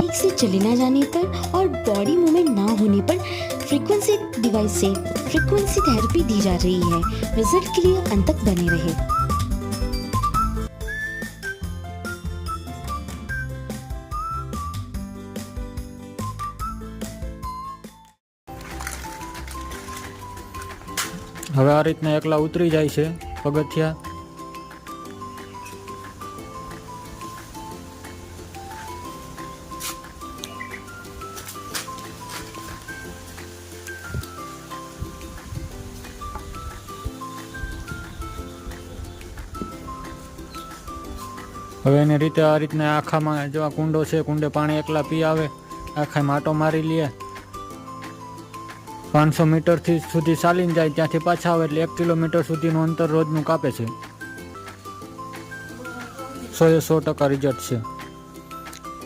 ठीक से चले ना जाने पर और बॉडी मूवमेंट ना होने पर फ्रीक्वेंसी डिवाइस से फ्रीक्वेंसी थेरेपी दी जा रही है। रिजल्ट के लिए अंत तक बने रहे। હવે આ રીતના એકલા ઉતરી જાય છે પગથિયા। હવે એની રીતે આ રીતના આખામાં જો આ કુંડો છે, કુંડે પાણી એકલા પી આવે, આખા માટો મારી લે, 500 મીટરથી સુધી ચાલીને જાય, ત્યાંથી પાછા આવે એટલે 1 કિલોમીટર સુધીનું અંતર રોજનું કાપે છે। 100% રિઝલ્ટ છે।